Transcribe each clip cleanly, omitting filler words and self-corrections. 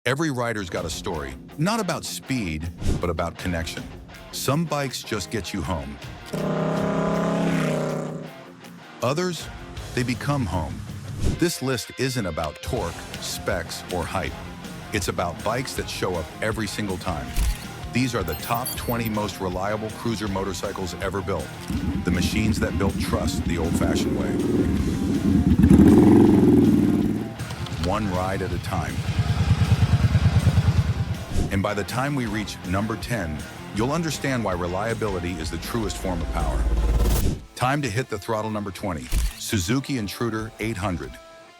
Every rider's got a story, not about speed, but about connection. Some bikes just get you home. Others, they become home. This list isn't about torque, specs, or height. It's about bikes that show up every single time. These are the top 20 most reliable cruiser motorcycles ever built. The machines that built trust the old-fashioned way. One ride at a time. And by the time we reach number 10, you'll understand why reliability is the truest form of power. Time to hit the throttle. Number 20, Suzuki Intruder 800.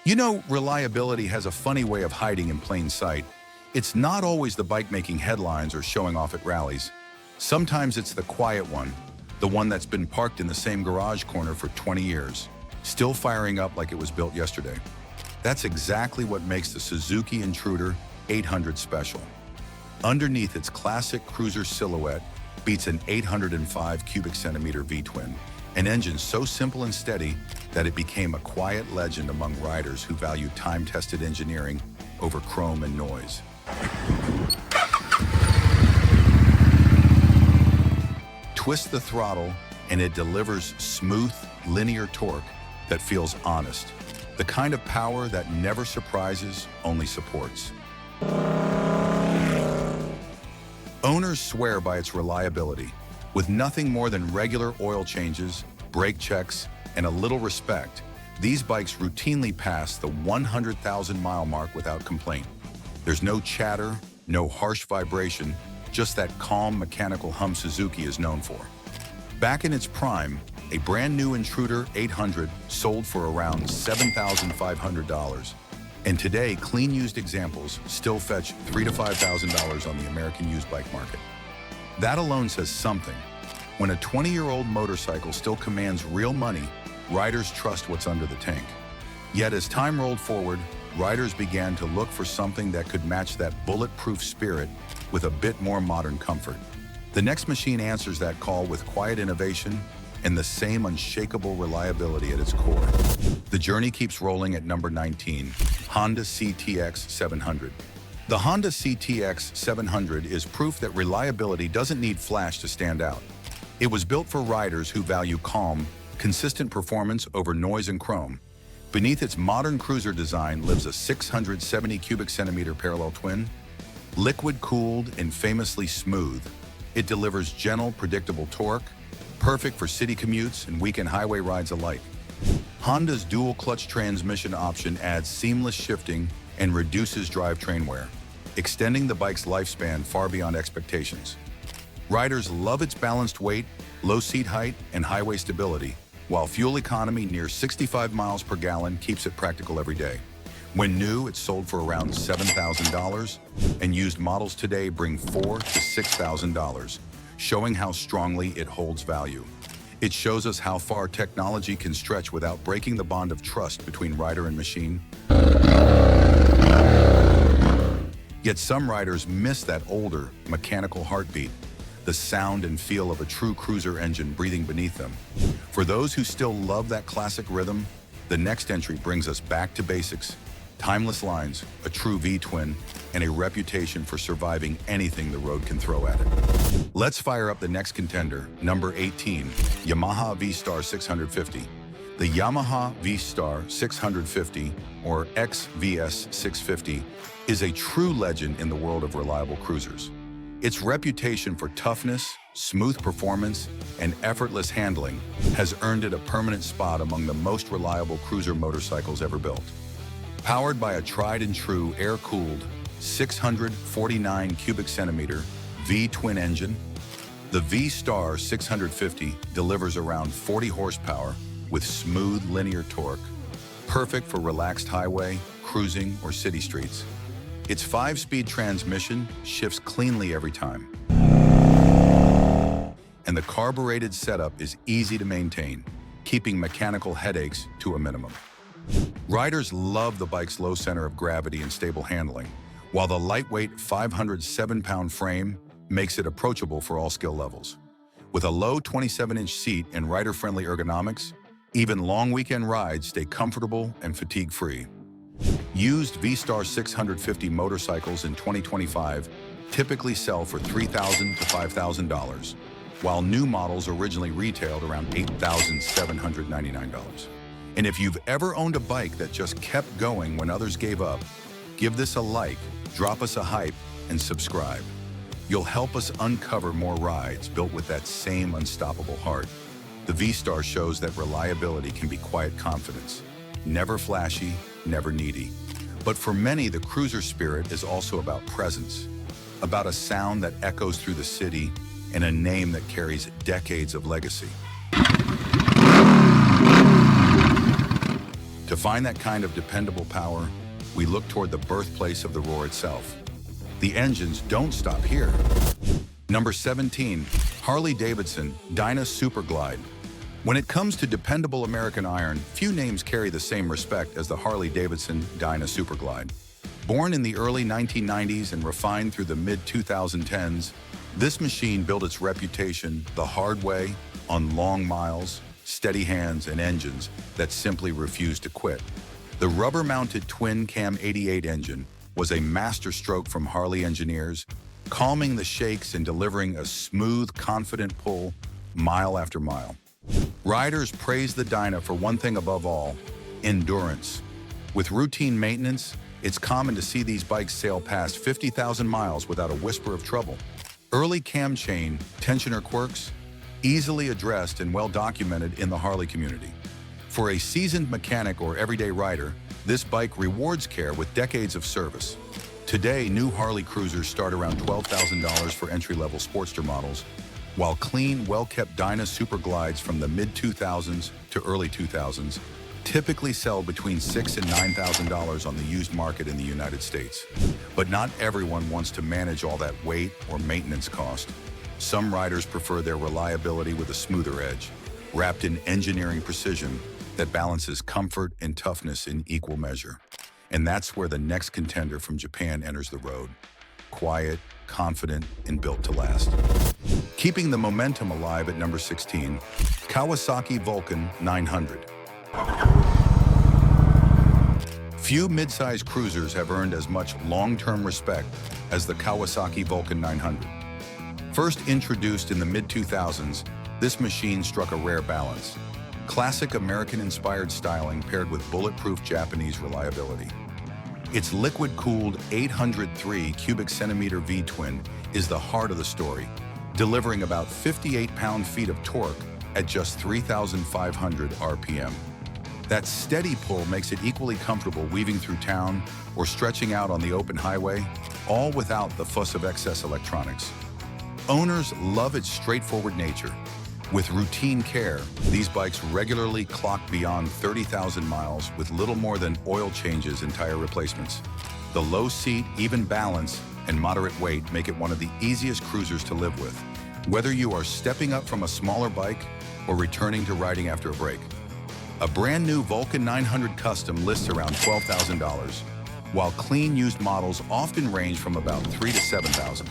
You know, reliability has a funny way of hiding in plain sight. It's not always the bike making headlines or showing off at rallies. Sometimes it's the quiet one, the one that's been parked in the same garage corner for 20 years, still firing up like it was built yesterday. That's exactly what makes the Suzuki Intruder 800 special. Underneath its classic cruiser silhouette beats an 805 cubic centimeter V-twin, an engine so simple and steady that it became a quiet legend among riders who value time-tested engineering over chrome and noise. Twist the throttle and it delivers smooth, linear torque that feels honest. The kind of power that never surprises, only supports. Owners swear by its reliability. With nothing more than regular oil changes, brake checks, and a little respect, these bikes routinely pass the 100,000-mile mark without complaint. There's no chatter, no harsh vibration, just that calm mechanical hum Suzuki is known for. Back in its prime, a brand new Intruder 800 sold for around $7,500. And today, clean used examples still fetch $3,000 to $5,000 on the American used bike market. That alone says something. When a 20-year-old motorcycle still commands real money, riders trust what's under the tank. Yet as time rolled forward, riders began to look for something that could match that bulletproof spirit with a bit more modern comfort. The next machine answers that call with quiet innovation and the same unshakable reliability at its core. The journey keeps rolling at number 19, Honda CTX 700. The Honda CTX 700 is proof that reliability doesn't need flash to stand out. It was built for riders who value calm, consistent performance over noise and chrome. Beneath its modern cruiser design lives a 670 cubic centimeter parallel twin. Liquid-cooled and famously smooth, it delivers gentle, predictable torque, perfect for city commutes and weekend highway rides alike. Honda's dual-clutch transmission option adds seamless shifting and reduces drivetrain wear, extending the bike's lifespan far beyond expectations. Riders love its balanced weight, low seat height, and highway stability, while fuel economy near 65 miles per gallon keeps it practical every day. When new, it's sold for around $7,000, and used models today bring $4,000 to $6,000. Showing how strongly it holds value. It shows us how far technology can stretch without breaking the bond of trust between rider and machine. Yet some riders miss that older, mechanical heartbeat, the sound and feel of a true cruiser engine breathing beneath them. For those who still love that classic rhythm, the next entry brings us back to basics. Timeless lines, a true V-twin, and a reputation for surviving anything the road can throw at it. Let's fire up the next contender, number 18, Yamaha V-Star 650. The Yamaha V-Star 650, or XVS 650, is a true legend in the world of reliable cruisers. Its reputation for toughness, smooth performance, and effortless handling has earned it a permanent spot among the most reliable cruiser motorcycles ever built. Powered by a tried-and-true air-cooled 649 cubic centimeter V-twin engine, the V-Star 650 delivers around 40 horsepower with smooth linear torque, perfect for relaxed highway, cruising, or city streets. Its 5-speed transmission shifts cleanly every time. And the carbureted setup is easy to maintain, keeping mechanical headaches to a minimum. Riders love the bike's low center of gravity and stable handling, while the lightweight 507-pound frame makes it approachable for all skill levels. With a low 27-inch seat and rider-friendly ergonomics, even long weekend rides stay comfortable and fatigue-free. Used V-Star 650 motorcycles in 2025 typically sell for $3,000 to $5,000, while new models originally retailed around $8,799. And if you've ever owned a bike that just kept going when others gave up, give this a like, drop us a hype, and subscribe. You'll help us uncover more rides built with that same unstoppable heart. The V-Star shows that reliability can be quiet confidence. Never flashy, never needy. But for many, the cruiser spirit is also about presence, about a sound that echoes through the city and a name that carries decades of legacy. To find that kind of dependable power, we look toward the birthplace of the roar itself. The engines don't stop here. Number 17, Harley-Davidson Dyna Super Glide. When it comes to dependable American iron, few names carry the same respect as the Harley-Davidson Dyna Super Glide. Born in the early 1990s and refined through the mid-2010s, this machine built its reputation the hard way on long miles, steady hands, and engines that simply refused to quit. The rubber-mounted twin-cam 88 engine was a masterstroke from Harley engineers, calming the shakes and delivering a smooth, confident pull mile after mile. Riders praise the Dyna for one thing above all: endurance. With routine maintenance, it's common to see these bikes sail past 50,000 miles without a whisper of trouble. Early cam chain, tensioner quirks, easily addressed and well documented in the Harley community. For a seasoned mechanic or everyday rider, this bike rewards care with decades of service. Today, new Harley cruisers start around $12,000 for entry-level Sportster models, while clean, well-kept Dyna Super Glides from the mid-2000s to early 2000s typically sell between $6,000 and $9,000 on the used market in the United States. But not everyone wants to manage all that weight or maintenance cost. Some riders prefer their reliability with a smoother edge, wrapped in engineering precision that balances comfort and toughness in equal measure. And that's where the next contender from Japan enters the road. Quiet, confident, and built to last. Keeping the momentum alive at number 16, Kawasaki Vulcan 900. Few mid-size cruisers have earned as much long-term respect as the Kawasaki Vulcan 900. First introduced in the mid-2000s, this machine struck a rare balance. Classic American-inspired styling paired with bulletproof Japanese reliability. Its liquid-cooled 803 cubic centimeter V-twin is the heart of the story, delivering about 58 pound-feet of torque at just 3,500 RPM. That steady pull makes it equally comfortable weaving through town or stretching out on the open highway, all without the fuss of excess electronics. Owners love its straightforward nature. With routine care, these bikes regularly clock beyond 30,000 miles with little more than oil changes and tire replacements. The low seat, even balance, and moderate weight make it one of the easiest cruisers to live with, whether you are stepping up from a smaller bike or returning to riding after a break. A brand new Vulcan 900 Custom lists around $12,000, while clean used models often range from about $3,000 to $7,000.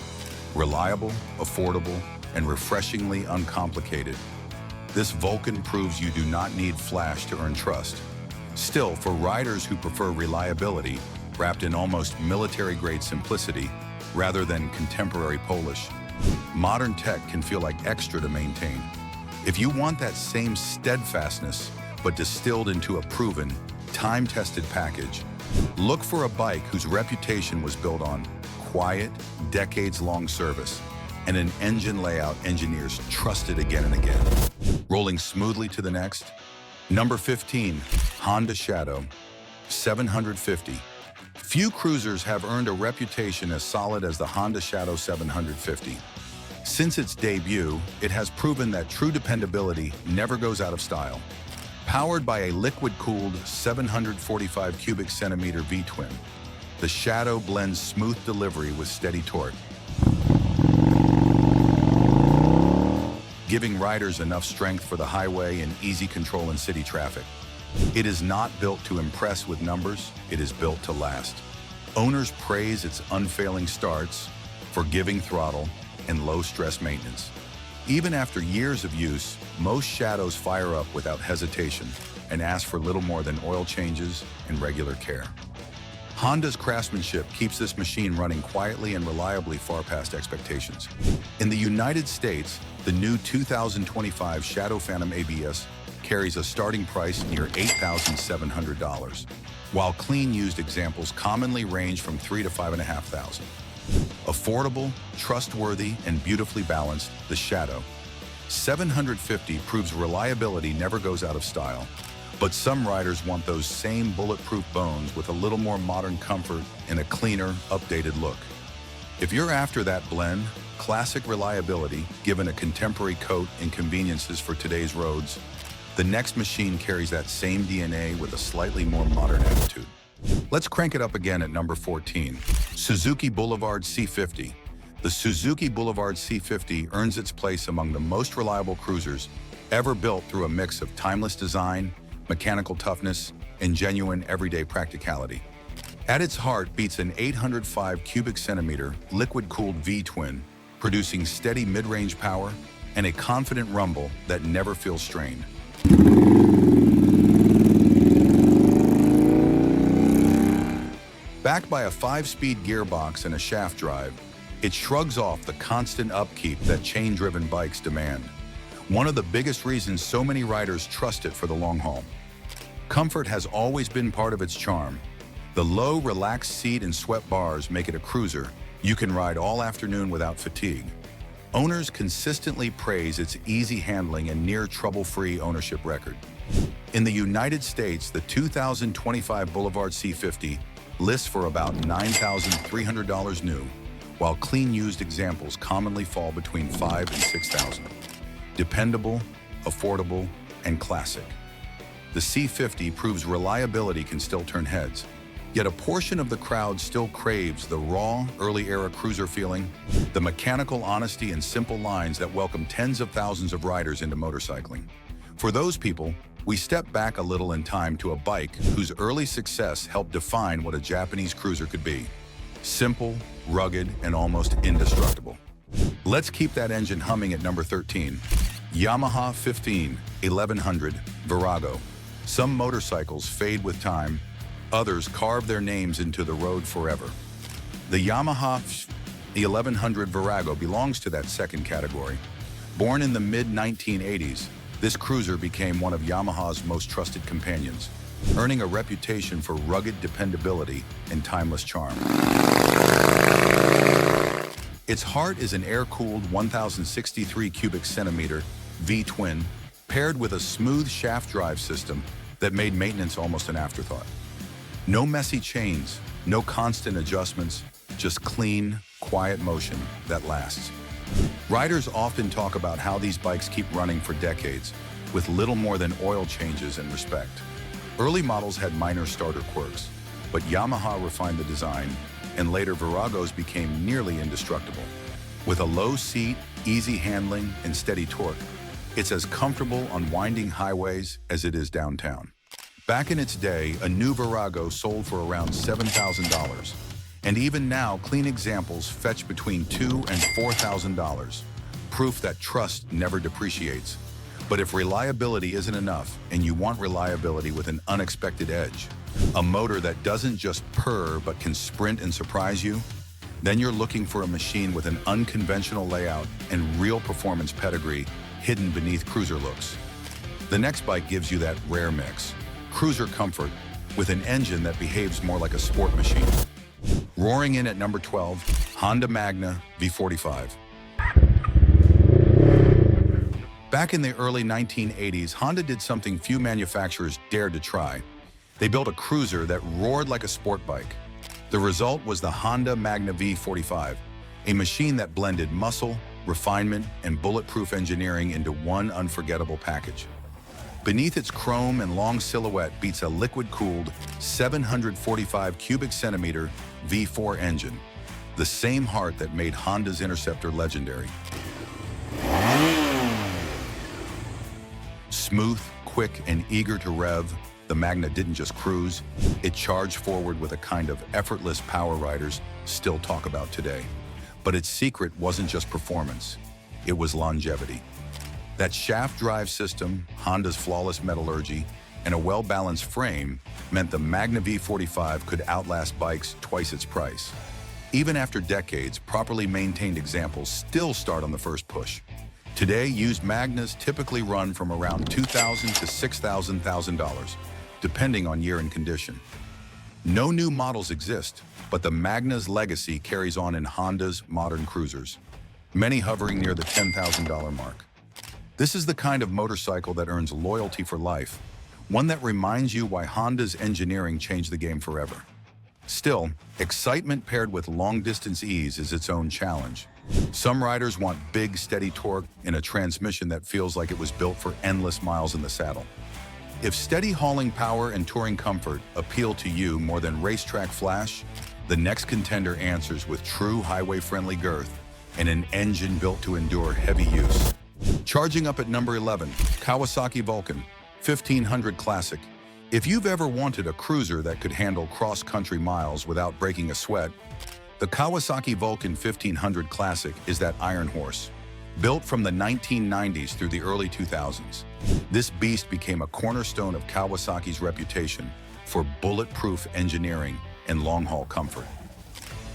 Reliable, affordable, and refreshingly uncomplicated. This Vulcan proves you do not need flash to earn trust. Still, for riders who prefer reliability, wrapped in almost military-grade simplicity, rather than contemporary polish, modern tech can feel like extra to maintain. If you want that same steadfastness, but distilled into a proven, time-tested package, look for a bike whose reputation was built on quiet, decades-long service, and an engine layout engineers trusted again and again. Rolling smoothly to the next, number 15, Honda Shadow 750. Few cruisers have earned a reputation as solid as the Honda Shadow 750. Since its debut, it has proven that true dependability never goes out of style. Powered by a liquid-cooled 745 cubic centimeter V-twin, the Shadow blends smooth delivery with steady torque, giving riders enough strength for the highway and easy control in city traffic. It is not built to impress with numbers, it is built to last. Owners praise its unfailing starts, forgiving throttle, and low-stress maintenance. Even after years of use, most Shadows fire up without hesitation and ask for little more than oil changes and regular care. Honda's craftsmanship keeps this machine running quietly and reliably far past expectations. In the United States, the new 2025 Shadow Phantom ABS carries a starting price near $8,700, while clean used examples commonly range from $3,000 to $5,500. Affordable, trustworthy, and beautifully balanced, the Shadow 750 proves reliability never goes out of style. But some riders want those same bulletproof bones with a little more modern comfort and a cleaner, updated look. If you're after that blend, classic reliability given a contemporary coat and conveniences for today's roads, the next machine carries that same DNA with a slightly more modern attitude. Let's crank it up again at number 14. Suzuki Boulevard C50. The Suzuki Boulevard C50 earns its place among the most reliable cruisers ever built through a mix of timeless design, mechanical toughness, and genuine everyday practicality. At its heart beats an 805 cubic centimeter liquid-cooled V-twin, producing steady mid-range power and a confident rumble that never feels strained. Backed by a 5-speed gearbox and a shaft drive, it shrugs off the constant upkeep that chain-driven bikes demand. One of the biggest reasons so many riders trust it for the long haul. Comfort has always been part of its charm. The low, relaxed seat and swept bars make it a cruiser you can ride all afternoon without fatigue. Owners consistently praise its easy handling and near trouble-free ownership record. In the United States, the 2025 Boulevard C50 lists for about $9,300 new, while clean used examples commonly fall between $5,000 and $6,000. Dependable, affordable, and classic. The C50 proves reliability can still turn heads, yet a portion of the crowd still craves the raw, early-era cruiser feeling, the mechanical honesty and simple lines that welcome tens of thousands of riders into motorcycling. For those people, we step back a little in time to a bike whose early success helped define what a Japanese cruiser could be. Simple, rugged, and almost indestructible. Let's keep that engine humming at number 13. Yamaha 1100 Virago. Some motorcycles fade with time, others carve their names into the road forever. The Yamaha 1100 Virago belongs to that second category. Born in the mid-1980s, this cruiser became one of Yamaha's most trusted companions, earning a reputation for rugged dependability and timeless charm. Its heart is an air-cooled 1,063 cubic centimeter V-twin paired with a smooth shaft drive system that made maintenance almost an afterthought. No messy chains, no constant adjustments, just clean, quiet motion that lasts. Riders often talk about how these bikes keep running for decades, with little more than oil changes and respect. Early models had minor starter quirks, but Yamaha refined the design, and later Viragos became nearly indestructible. With a low seat, easy handling, and steady torque, it's as comfortable on winding highways as it is downtown. Back in its day, a new Virago sold for around $7,000. And even now, clean examples fetch between $2,000 and $4,000. Proof that trust never depreciates. But if reliability isn't enough, and you want reliability with an unexpected edge, a motor that doesn't just purr but can sprint and surprise you, then you're looking for a machine with an unconventional layout and real performance pedigree hidden beneath cruiser looks. The next bike gives you that rare mix. Cruiser comfort with an engine that behaves more like a sport machine. Roaring in at number 12, Honda Magna V45. Back in the early 1980s, Honda did something few manufacturers dared to try. They built a cruiser that roared like a sport bike. The result was the Honda Magna V45, a machine that blended muscle, refinement, and bulletproof engineering into one unforgettable package. Beneath its chrome and long silhouette beats a liquid-cooled 745 cubic centimeter V4 engine, the same heart that made Honda's Interceptor legendary. Smooth, quick, and eager to rev, the Magna didn't just cruise, it charged forward with a kind of effortless power riders still talk about today. But its secret wasn't just performance, it was longevity. That shaft drive system, Honda's flawless metallurgy, and a well-balanced frame meant the Magna V45 could outlast bikes twice its price. Even after decades, properly maintained examples still start on the first push. Today, used Magnas typically run from around $2,000 to $6,000, depending on year and condition. No new models exist, but the Magna's legacy carries on in Honda's modern cruisers, many hovering near the $10,000 mark. This is the kind of motorcycle that earns loyalty for life, one that reminds you why Honda's engineering changed the game forever. Still, excitement paired with long-distance ease is its own challenge. Some riders want big, steady torque in a transmission that feels like it was built for endless miles in the saddle. If steady hauling power and touring comfort appeal to you more than racetrack flash, the next contender answers with true highway-friendly girth and an engine built to endure heavy use. Charging up at number 11, Kawasaki Vulcan 1500 Classic. If you've ever wanted a cruiser that could handle cross-country miles without breaking a sweat, the Kawasaki Vulcan 1500 Classic is that iron horse. Built from the 1990s through the early 2000s, this beast became a cornerstone of Kawasaki's reputation for bulletproof engineering and long-haul comfort.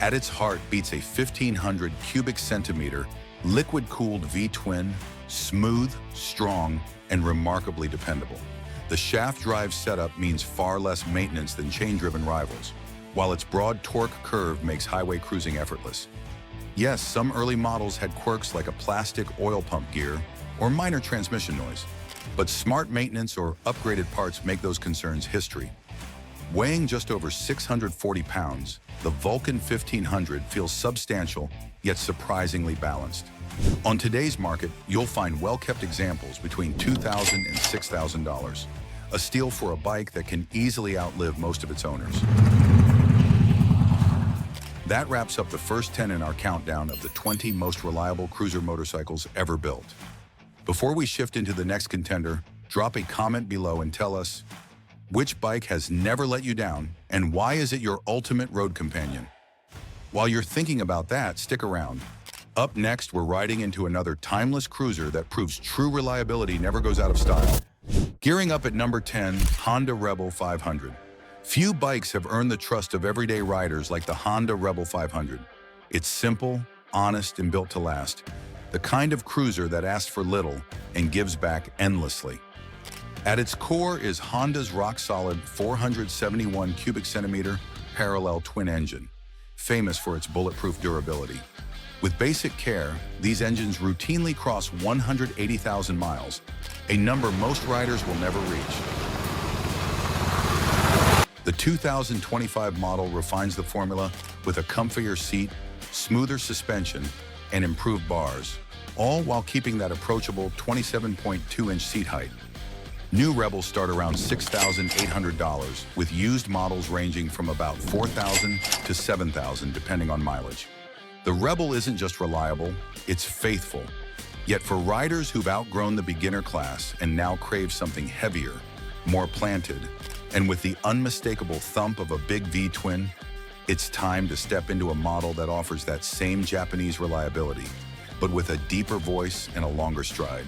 At its heart beats a 1,500 cubic centimeter liquid-cooled V-twin, smooth, strong, and remarkably dependable. The shaft drive setup means far less maintenance than chain-driven rivals, while its broad torque curve makes highway cruising effortless. Yes, some early models had quirks like a plastic oil pump gear or minor transmission noise, but smart maintenance or upgraded parts make those concerns history. Weighing just over 640 pounds, the Vulcan 1500 feels substantial yet surprisingly balanced. On today's market, you'll find well-kept examples between $2,000 and $6,000, a steal for a bike that can easily outlive most of its owners. That wraps up the first 10 in our countdown of the 20 most reliable cruiser motorcycles ever built. Before we shift into the next contender, drop a comment below and tell us, which bike has never let you down, and why is it your ultimate road companion? While you're thinking about that, stick around. Up next, we're riding into another timeless cruiser that proves true reliability never goes out of style. Gearing up at number 10, Honda Rebel 500. Few bikes have earned the trust of everyday riders like the Honda Rebel 500. It's simple, honest, and built to last. The kind of cruiser that asks for little and gives back endlessly. At its core is Honda's rock-solid 471 cubic centimeter parallel twin engine, famous for its bulletproof durability. With basic care, these engines routinely cross 180,000 miles, a number most riders will never reach. The 2025 model refines the formula with a comfier seat, smoother suspension, and improved bars, all while keeping that approachable 27.2-inch seat height. New Rebels start around $6,800, with used models ranging from about $4,000 to $7,000 depending on mileage. The Rebel isn't just reliable, it's faithful. Yet for riders who've outgrown the beginner class and now crave something heavier, more planted, and with the unmistakable thump of a big V-twin, it's time to step into a model that offers that same Japanese reliability, but with a deeper voice and a longer stride.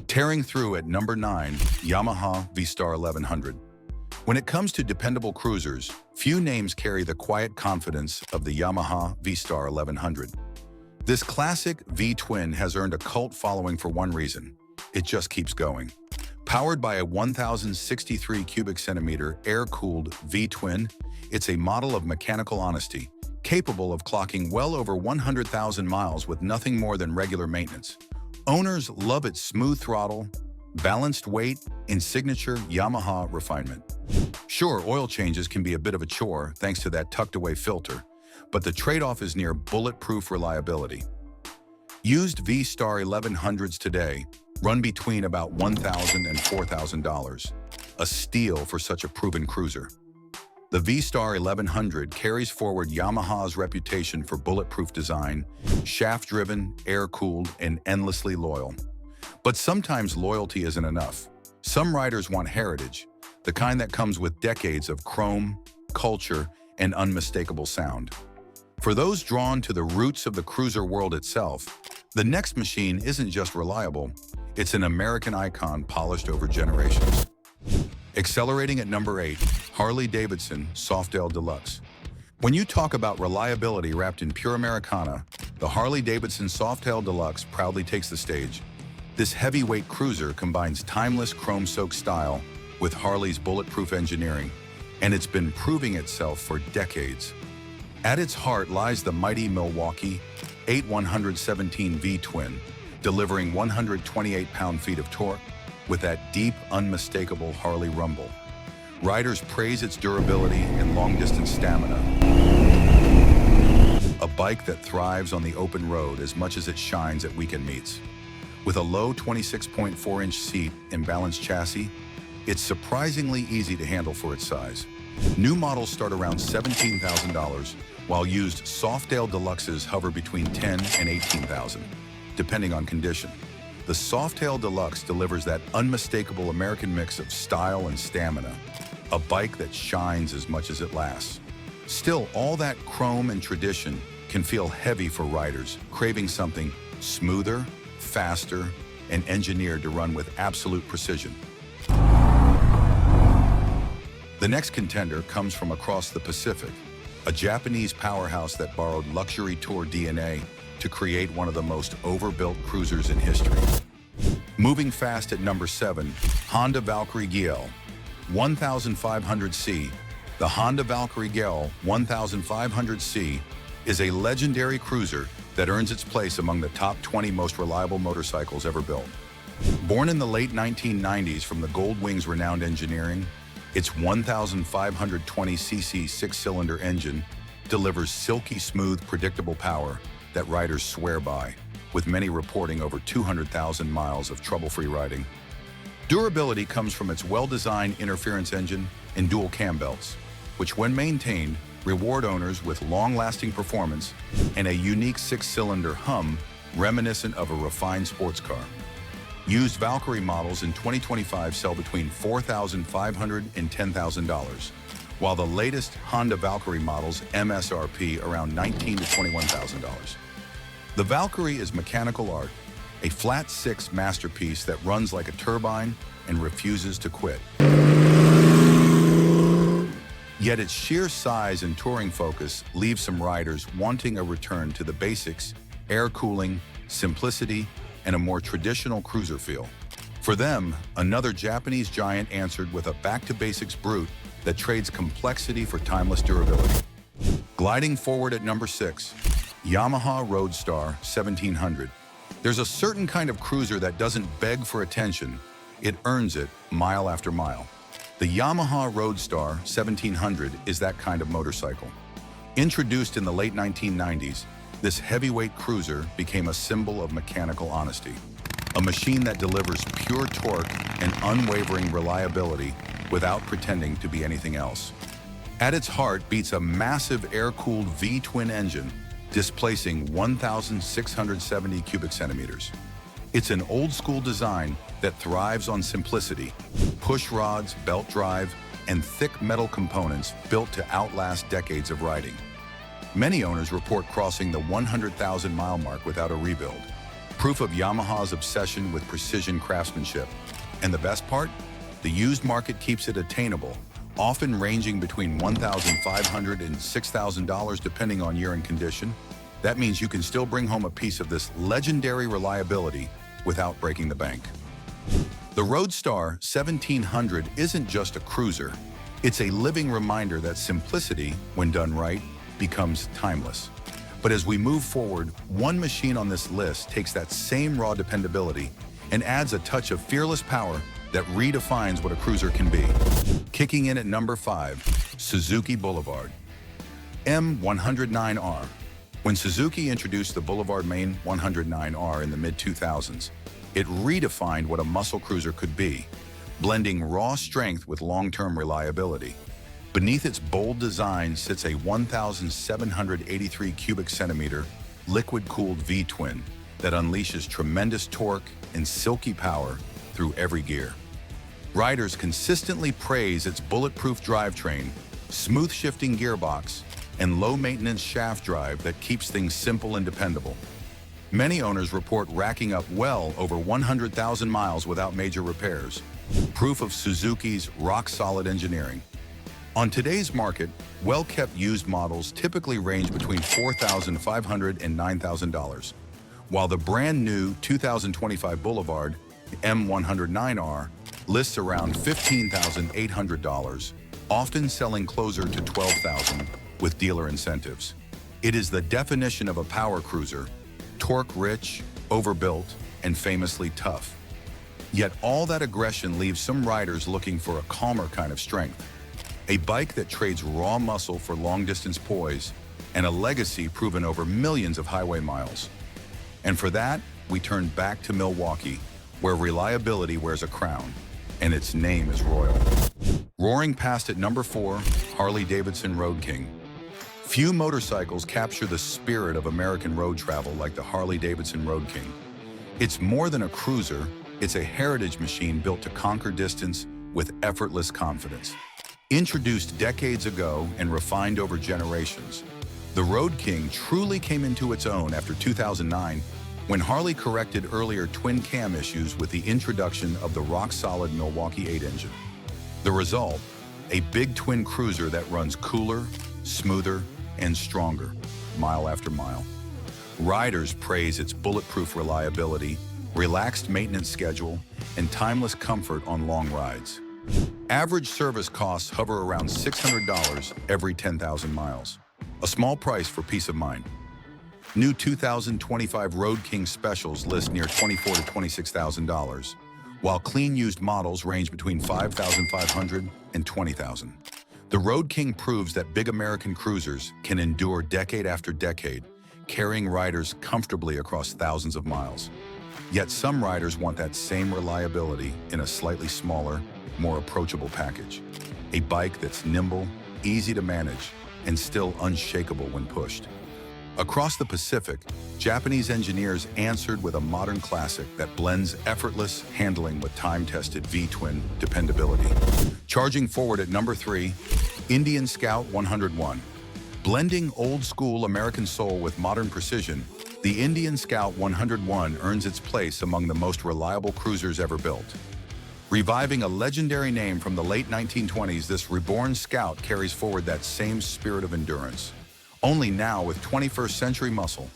Tearing through at number 9, Yamaha V-Star 1100. When it comes to dependable cruisers, few names carry the quiet confidence of the Yamaha V-Star 1100. This classic V-twin has earned a cult following for one reason: it just keeps going. Powered by a 1,063 cubic centimeter air-cooled V-twin, it's a model of mechanical honesty, capable of clocking well over 100,000 miles with nothing more than regular maintenance. Owners love its smooth throttle, balanced weight, and signature Yamaha refinement. Sure, oil changes can be a bit of a chore thanks to that tucked-away filter, but the trade-off is near bulletproof reliability. Used V-Star 1100s today run between about $1,000 and $4,000, a steal for such a proven cruiser. The V-Star 1100 carries forward Yamaha's reputation for bulletproof design, shaft-driven, air-cooled, and endlessly loyal. But sometimes loyalty isn't enough. Some riders want heritage, the kind that comes with decades of chrome, culture, and unmistakable sound. For those drawn to the roots of the cruiser world itself, The next machine isn't just reliable, it's an American icon polished over generations. Accelerating at number 8, Harley-Davidson Softail Deluxe. When you talk about reliability wrapped in pure Americana, the Harley-Davidson Softail Deluxe proudly takes the stage. This heavyweight cruiser combines timeless chrome-soaked style with Harley's bulletproof engineering, and it's been proving itself for decades. At its heart lies the mighty Milwaukee 8117 V-twin, delivering 128 pound-feet of torque with that deep, unmistakable Harley rumble. Riders praise its durability and long-distance stamina. A bike that thrives on the open road as much as it shines at weekend meets. With a low 26.4-inch seat and balanced chassis, it's surprisingly easy to handle for its size. New models start around $17,000, while used Softail Deluxes hover between $10,000 and $18,000, depending on condition. The Softail Deluxe delivers that unmistakable American mix of style and stamina, a bike that shines as much as it lasts. Still, all that chrome and tradition can feel heavy for riders, craving something smoother, faster, and engineered to run with absolute precision. The next contender comes from across the Pacific, a Japanese powerhouse that borrowed luxury tour DNA to create one of the most overbuilt cruisers in history. Moving fast at number 7, Honda Valkyrie GL 1500C. The Honda Valkyrie GL 1500C is a legendary cruiser that earns its place among the top 20 most reliable motorcycles ever built. Born in the late 1990s from the Gold Wings' renowned engineering, its 1,520cc six-cylinder engine delivers silky smooth, predictable power that riders swear by, with many reporting over 200,000 miles of trouble-free riding. Durability comes from its well-designed interference engine and dual cam belts, which when maintained, reward owners with long-lasting performance and a unique six-cylinder hum reminiscent of a refined sports car. Used Valkyrie models in 2025 sell between $4,500 and $10,000, while the latest Honda Valkyrie models MSRP around $19,000 to $21,000. The Valkyrie is mechanical art, a flat six masterpiece that runs like a turbine and refuses to quit. Yet its sheer size and touring focus leave some riders wanting a return to the basics, air cooling, simplicity, and a more traditional cruiser feel. For them, another Japanese giant answered with a back-to-basics brute that trades complexity for timeless durability. Gliding forward at number 6, Yamaha Roadstar 1700. There's a certain kind of cruiser that doesn't beg for attention, it earns it mile after mile. The Yamaha Roadstar 1700 is that kind of motorcycle. Introduced in the late 1990s, this heavyweight cruiser became a symbol of mechanical honesty, a machine that delivers pure torque and unwavering reliability without pretending to be anything else. At its heart beats a massive air-cooled V-twin engine, displacing 1,670 cubic centimeters. It's an old-school design that thrives on simplicity, push rods, belt drive, and thick metal components built to outlast decades of riding. Many owners report crossing the 100,000-mile mark without a rebuild, proof of Yamaha's obsession with precision craftsmanship. And the best part? The used market keeps it attainable, often ranging between $1,500 and $6,000 depending on year and condition. That means you can still bring home a piece of this legendary reliability without breaking the bank. The Roadstar 1700 isn't just a cruiser. It's a living reminder that simplicity, when done right, becomes timeless. But as we move forward, one machine on this list takes that same raw dependability and adds a touch of fearless power that redefines what a cruiser can be. Kicking in at number 5, Suzuki Boulevard M109R. When Suzuki introduced the Boulevard Main 109R in the mid-2000s, it redefined what a muscle cruiser could be, blending raw strength with long-term reliability. Beneath its bold design sits a 1,783 cubic centimeter liquid-cooled V-twin that unleashes tremendous torque and silky power through every gear. Riders consistently praise its bulletproof drivetrain, smooth shifting gearbox, and low-maintenance shaft drive that keeps things simple and dependable. Many owners report racking up well over 100,000 miles without major repairs, proof of Suzuki's rock-solid engineering. On today's market, well-kept used models typically range between $4,500 and $9,000, while the brand-new 2025 Boulevard M109R lists around $15,800, often selling closer to $12,000 with dealer incentives. It is the definition of a power cruiser, torque-rich, overbuilt, and famously tough. Yet all that aggression leaves some riders looking for a calmer kind of strength. A bike that trades raw muscle for long-distance poise, and a legacy proven over millions of highway miles. And for that, we turn back to Milwaukee, where reliability wears a crown, and its name is royal. Roaring past at number 4, Harley-Davidson Road King. Few motorcycles capture the spirit of American road travel like the Harley-Davidson Road King. It's more than a cruiser, it's a heritage machine built to conquer distance with effortless confidence. Introduced decades ago and refined over generations, the Road King truly came into its own after 2009 when Harley corrected earlier twin-cam issues with the introduction of the rock-solid Milwaukee 8 engine. The result, a big twin cruiser that runs cooler, smoother, and stronger, mile after mile. Riders praise its bulletproof reliability, relaxed maintenance schedule, and timeless comfort on long rides. Average service costs hover around $600 every 10,000 miles, a small price for peace of mind. New 2025 Road King specials list near $24,000 to $26,000, while clean used models range between $5,500 and $20,000. The Road King proves that big American cruisers can endure decade after decade, carrying riders comfortably across thousands of miles. Yet some riders want that same reliability in a slightly smaller, more approachable package. A bike that's nimble, easy to manage, and still unshakable when pushed. Across the Pacific, Japanese engineers answered with a modern classic that blends effortless handling with time-tested V-twin dependability. Charging forward at number 3, Indian Scout 101. Blending old-school American soul with modern precision, the Indian Scout 101 earns its place among the most reliable cruisers ever built. Reviving a legendary name from the late 1920s, this reborn Scout carries forward that same spirit of endurance, only now with 21st century muscle.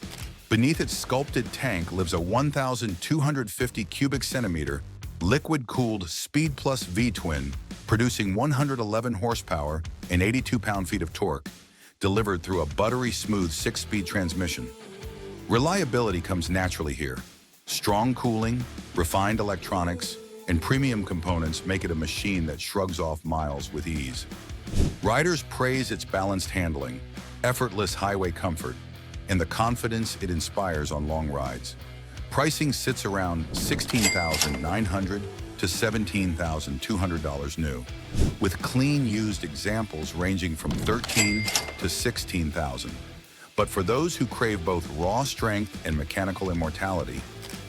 Beneath its sculpted tank lives a 1,250 cubic centimeter, liquid-cooled Speed Plus V-twin, producing 111 horsepower and 82 pound-feet of torque, delivered through a buttery smooth 6-speed transmission. Reliability comes naturally here. Strong cooling, refined electronics, and premium components make it a machine that shrugs off miles with ease. Riders praise its balanced handling, effortless highway comfort, and the confidence it inspires on long rides. Pricing sits around $16,900 to $17,200 new, with clean used examples ranging from $13,000 to $16,000. But for those who crave both raw strength and mechanical immortality,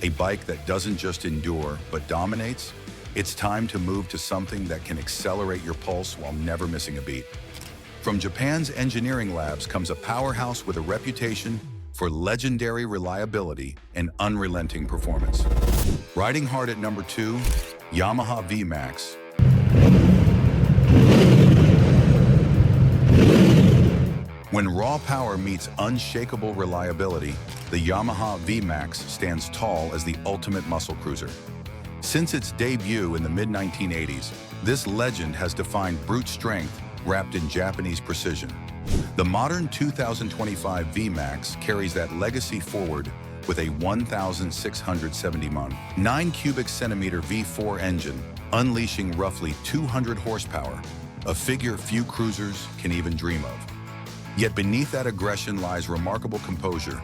a bike that doesn't just endure but dominates, it's time to move to something that can accelerate your pulse while never missing a beat. From Japan's engineering labs comes a powerhouse with a reputation for legendary reliability and unrelenting performance. Riding hard at number 2, Yamaha VMAX. When raw power meets unshakable reliability, the Yamaha VMAX stands tall as the ultimate muscle cruiser. Since its debut in the mid-1980s, this legend has defined brute strength wrapped in Japanese precision. The modern 2025 VMAX carries that legacy forward with a 1,670 cubic centimeter V4 engine, unleashing roughly 200 horsepower, a figure few cruisers can even dream of. Yet beneath that aggression lies remarkable composure,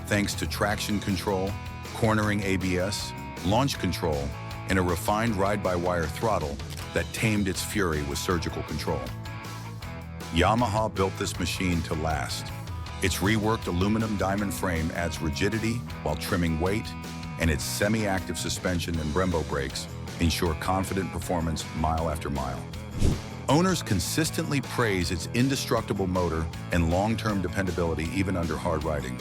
thanks to traction control, cornering ABS, launch control, and a refined ride-by-wire throttle that tamed its fury with surgical control. Yamaha built this machine to last. Its reworked aluminum diamond frame adds rigidity while trimming weight, and its semi-active suspension and Brembo brakes ensure confident performance mile after mile. Owners consistently praise its indestructible motor and long-term dependability even under hard riding.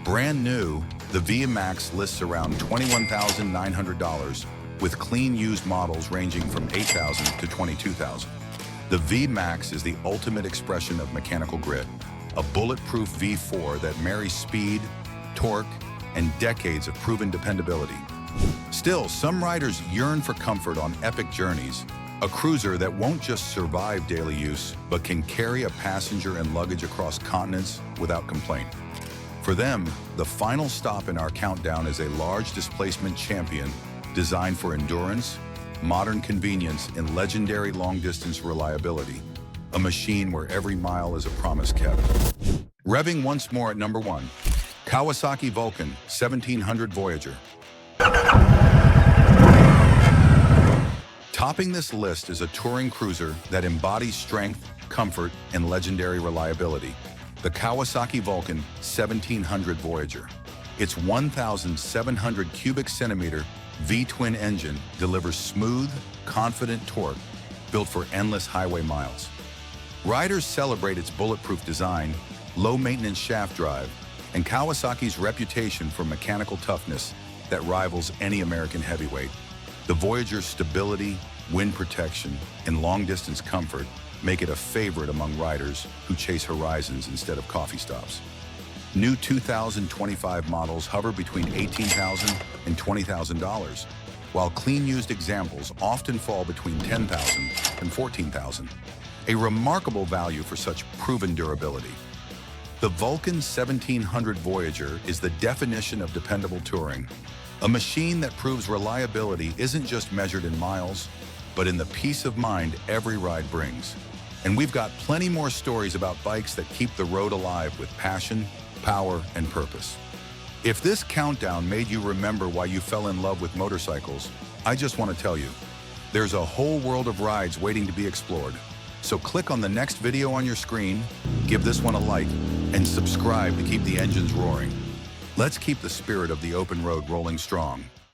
Brand new, The VMAX lists around $21,900, with clean used models ranging from $8,000 to $22,000. The VMAX is the ultimate expression of mechanical grit, a bulletproof V4 that marries speed, torque, and decades of proven dependability. Still, some riders yearn for comfort on epic journeys, a cruiser that won't just survive daily use, but can carry a passenger and luggage across continents without complaint. For them, the final stop in our countdown is a large displacement champion designed for endurance, modern convenience, and legendary long-distance reliability, a machine where every mile is a promise kept. Revving once more at number 1, Kawasaki Vulcan 1700 Voyager. Topping this list is a touring cruiser that embodies strength, comfort, and legendary reliability. The Kawasaki Vulcan 1700 Voyager. Its 1,700 cubic centimeter V-twin engine delivers smooth, confident torque built for endless highway miles. Riders celebrate its bulletproof design, low-maintenance shaft drive, and Kawasaki's reputation for mechanical toughness that rivals any American heavyweight. The Voyager's stability, wind protection, and long-distance comfort make it a favorite among riders who chase horizons instead of coffee stops. New 2025 models hover between $18,000 and $20,000, while clean used examples often fall between $10,000 and $14,000, a remarkable value for such proven durability. The Vulcan 1700 Voyager is the definition of dependable touring, a machine that proves reliability isn't just measured in miles, but in the peace of mind every ride brings. And we've got plenty more stories about bikes that keep the road alive with passion, power, and purpose. If this countdown made you remember why you fell in love with motorcycles, I just want to tell you, there's a whole world of rides waiting to be explored. So click on the next video on your screen, give this one a like, and subscribe to keep the engines roaring. Let's keep the spirit of the open road rolling strong.